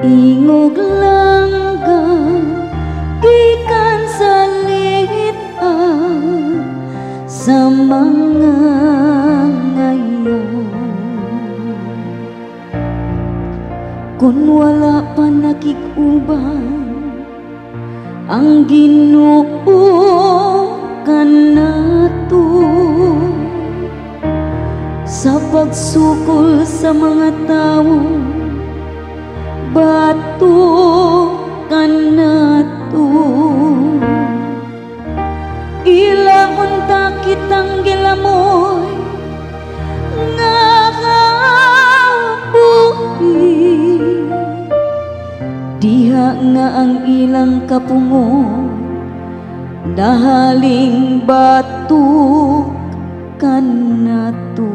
ingog langgam gikan sa liit-an sa mga ngayon. Kung wala pa nakikuban ang Ginoo kanato sa pagsukol sa mga tao, bato kanato ilaon ta kitang gilamoy nga kabuhi diha nga ang ilang kapungo nahaling batok kanato.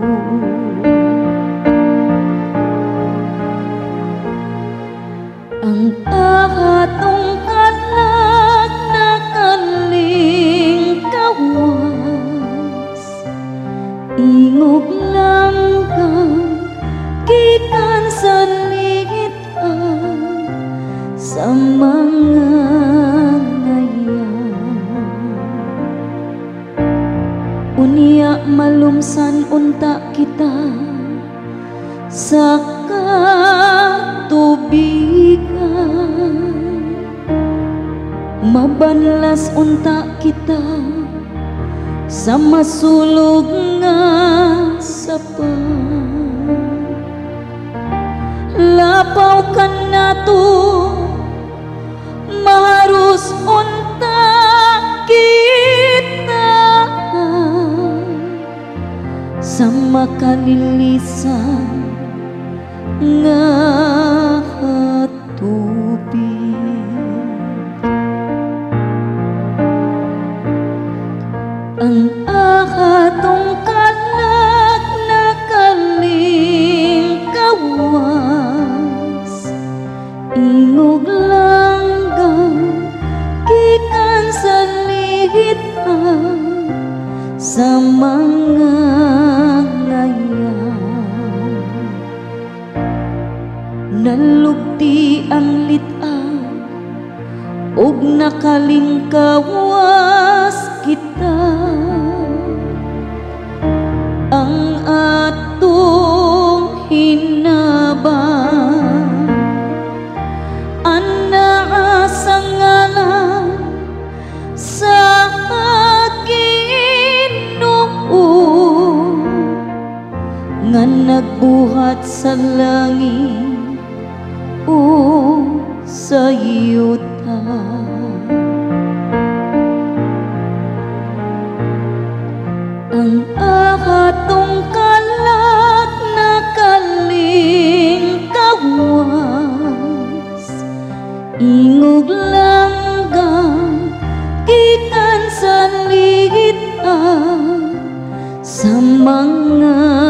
Ang atong kalag na kaling kawas ingog langgam gikan sa liit-an sa mga unya malumsan unta kita sa katubigan, mabanlas unta kita sa masulog nga sapa. Lapaw ka nato maharus unta kita sa makalilisan nga tubig. Ang akatong kalag na kaling kawas ingog langgam gikan sa liit-an sa mga nalugti ang lit-an ug nakalingkawas kita ang atong hinabang anaa sa ngalan sa Ginoo nga nagbuhat sa langit o sa yuta. Ang akatong kalag na kaling kawas ingog langgam gikan sa liit-an sa mga